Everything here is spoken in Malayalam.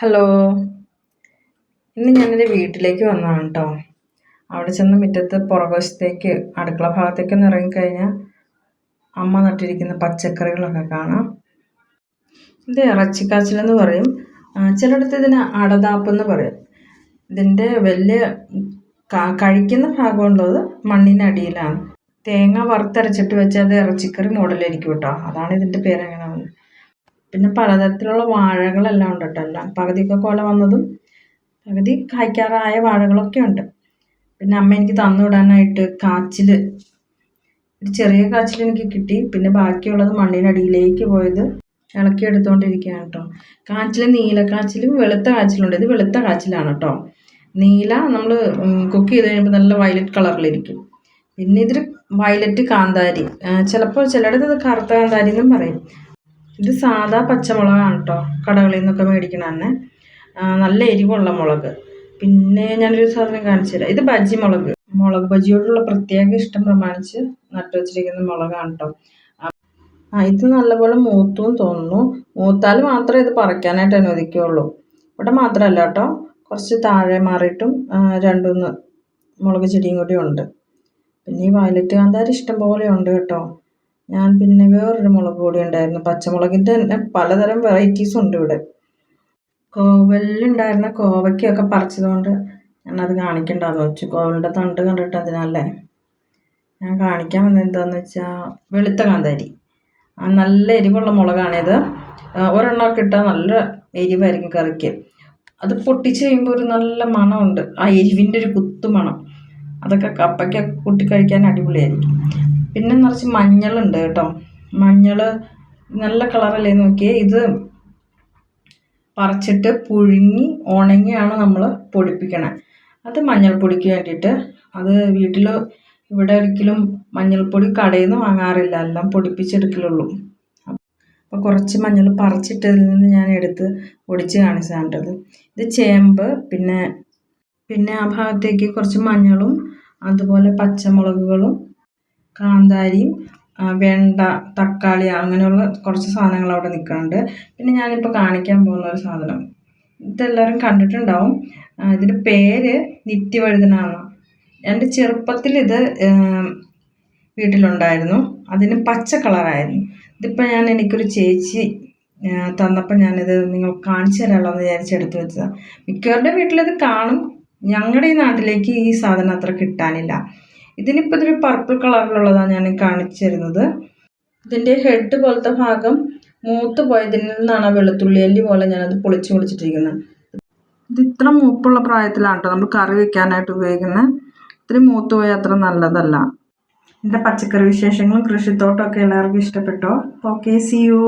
ഹലോ. ഇന്ന് ഞാനൊരു വീട്ടിലേക്ക് വന്നതാണ് കേട്ടോ. അവിടെ ചെന്ന് മുറ്റത്ത് പുറകുവശത്തേക്ക് അടുക്കള ഭാഗത്തേക്കൊന്ന് ഇറങ്ങിക്കഴിഞ്ഞാൽ അമ്മ നട്ടിരിക്കുന്ന പച്ചക്കറികളൊക്കെ കാണാം. ഇത് ഇറച്ചിക്കാച്ചിലെന്ന് പറയും, ചിലയിടത്ത് ഇതിന് അടതാപ്പെന്ന് പറയും. ഇതിൻ്റെ വലിയ കഴിക്കുന്ന ഭാഗമുള്ളത് മണ്ണിനടിയിലാണ്. തേങ്ങ വറുത്തരച്ചിട്ട് വെച്ചാൽ അത് ഇറച്ചിക്കറി മോഡലായിരിക്കും കേട്ടോ. അതാണ് ഇതിൻ്റെ പേര് അങ്ങനെ വന്നത്. പിന്നെ പലതരത്തിലുള്ള വാഴകളെല്ലാം ഉണ്ട് കേട്ടോ. എല്ലാം പകുതിയൊക്കെ കൊല വന്നതും പകുതി കായ്ക്കാറായ വാഴകളൊക്കെ ഉണ്ട്. പിന്നെ അമ്മ എനിക്ക് തന്നുവിടാനായിട്ട് കാച്ചിൽ, ഒരു ചെറിയ കാച്ചിൽ എനിക്ക് കിട്ടി. പിന്നെ ബാക്കിയുള്ളത് മണ്ണിനടിയിലേക്ക് പോയത് ഇളക്കി എടുത്തുകൊണ്ടിരിക്കുകയാണ് കേട്ടോ. കാച്ചിൽ നീലക്കാച്ചിലും വെളുത്ത കാച്ചിലുണ്ട്. ഇത് വെളുത്ത കാച്ചിലാണ് കേട്ടോ. നീല നമ്മൾ കുക്ക് ചെയ്ത് കഴിയുമ്പോൾ നല്ല വയലറ്റ് കളറിലിരിക്കും. പിന്നെ ഇതിൽ വയലറ്റ് കാന്താരി, ചിലപ്പോൾ ചിലയിടത്ത് ഇത് കറുത്ത കാന്താരി എന്നും പറയും. ഇത് സാധാ പച്ചമുളകാണ് കേട്ടോ, കടകളിൽ നിന്നൊക്കെ മേടിക്കണ തന്നെ. നല്ല എരിവുള്ള മുളക്. പിന്നെ ഞാനൊരു സാധനം കാണിച്ചു തരാം. ഇത് ബജ്ജി മുളക്. മുളക് ബജ്ജിയോടുള്ള പ്രത്യേക ഇഷ്ടം പ്രമാണിച്ച് നട്ടു വെച്ചിരിക്കുന്ന മുളകാണ് കേട്ടോ. ഇത് നല്ലപോലെ മൂത്തും തോന്നുന്നു. മൂത്താൽ മാത്രമേ ഇത് പറിക്കാനായിട്ട് അനുവദിക്കുകയുള്ളൂ. ഇവിടെ മാത്രമല്ല കേട്ടോ, കുറച്ച് താഴെ മാറിയിട്ടും രണ്ടുമൂന്ന് മുളക് ചെടിയും കൂടി ഉണ്ട്. പിന്നെ ഈ വയലറ്റ് കാന്താരി ഇഷ്ടം പോലെ ഉണ്ട് കേട്ടോ. ഞാൻ പിന്നെ വേറൊരു മുളക് കൂടി ഉണ്ടായിരുന്നു, പച്ചമുളകിൻ്റെ തന്നെ പലതരം വെറൈറ്റീസ് ഉണ്ട് ഇവിടെ. കോവലിലുണ്ടായിരുന്ന കോവയ്ക്കൊക്കെ പറിച്ചതുകൊണ്ട് ഞാനത് കാണിക്കണ്ടെന്ന് വെച്ചു. കോവലിൻ്റെ തണ്ട് കണ്ടിട്ട് അതിനല്ലേ ഞാൻ കാണിക്കാൻ വന്നത്. എന്താണെന്ന് വെച്ചാൽ വെളുത്ത കാന്താരി, നല്ല എരിവുള്ള മുളകാണിത്. ഒരെണ്ണമൊക്കെ ഇട്ടാൽ നല്ല എരിവായിരിക്കും കറിക്ക്. അത് പൊട്ടിച്ച് കഴിയുമ്പോൾ ഒരു നല്ല മണമുണ്ട്, ആ എരിവിൻ്റെ ഒരു കുത്തുമണം. അതൊക്കെ കപ്പയ്ക്കൊക്കെ കൂട്ടി കഴിക്കാൻ അടിപൊളിയായിരിക്കും. പിന്നെ നിറച്ച് മഞ്ഞളുണ്ട് കേട്ടോ. മഞ്ഞൾ നല്ല കളറല്ലേ നോക്കിയേ. ഇത് പറിച്ചിട്ട് പുഴുങ്ങി ഉണങ്ങിയാണ് നമ്മൾ പൊടിപ്പിക്കണേ. അത് മഞ്ഞൾപ്പൊടിക്ക് വേണ്ടിയിട്ട്. അത് വീട്ടിൽ ഇവിടെ ഒരിക്കലും മഞ്ഞൾപ്പൊടി കടയിൽ നിന്ന് വാങ്ങാറില്ല, എല്ലാം പൊടിപ്പിച്ചെടുക്കലുള്ളൂ. അപ്പോൾ കുറച്ച് മഞ്ഞൾ പറിച്ചിട്ടതിൽ നിന്ന് ഞാൻ എടുത്ത് പൊടിച്ച് കാണിച്ചാണ്ടത്. ഇത് ചേമ്പ്, പിന്നെ ആ ഭാഗത്തേക്ക് കുറച്ച് മഞ്ഞളും അതുപോലെ പച്ചമുളകുകളും കാന്താരിയും വെണ്ട, തക്കാളി, അങ്ങനെയുള്ള കുറച്ച് സാധനങ്ങൾ അവിടെ നിൽക്കുന്നുണ്ട്. പിന്നെ ഞാനിപ്പോൾ കാണിക്കാൻ പോകുന്ന ഒരു സാധനം ഇതെല്ലാവരും കണ്ടിട്ടുണ്ടാവും. ഇതിൻ്റെ പേര് നിത്യവഴുതനയാണ്. എൻ്റെ ചെറുപ്പത്തിൽ ഇത് വീട്ടിലുണ്ടായിരുന്നു. അതിന് പച്ച കളറായിരുന്നു. ഇതിപ്പോൾ എനിക്കൊരു ചേച്ചി തന്നപ്പോൾ ഞാനിത് നിങ്ങൾക്ക് കാണിച്ചു തരാമല്ലോ എന്ന് വിചാരിച്ചെടുത്ത് വെച്ചതാണ്. മിക്കവരുടെ വീട്ടിലിത് കാണും. ഞങ്ങളുടെ ഈ നാട്ടിലേക്ക് ഈ സാധനം അത്ര കിട്ടാനില്ല. ഇതിനിപ്പോൾ ഇതൊരു പർപ്പിൾ കളറിലുള്ളതാണ് ഞാൻ കാണിച്ചു തരുന്നത്. ഇതിൻ്റെ ഹെഡ് പോലത്തെ ഭാഗം മൂത്ത് പോയതിൽ നിന്നാണ് വെളുത്തുള്ളി അല്ലി പോലെ ഞാനത് പൊളിച്ചിട്ടിരിക്കുന്നത്. ഇത് ഇത്ര മൂപ്പുള്ള പ്രായത്തിലാണ് കേട്ടോ നമ്മൾ കറി വെക്കാനായിട്ട് ഉപയോഗിക്കുന്നത്. ഇത്തിരി മൂത്ത് പോയാൽ അത്ര നല്ലതല്ല. എൻ്റെ പച്ചക്കറി വിശേഷങ്ങളും കൃഷിത്തോട്ടമൊക്കെ എല്ലാവർക്കും ഇഷ്ടപ്പെട്ടോ? Okay, see U.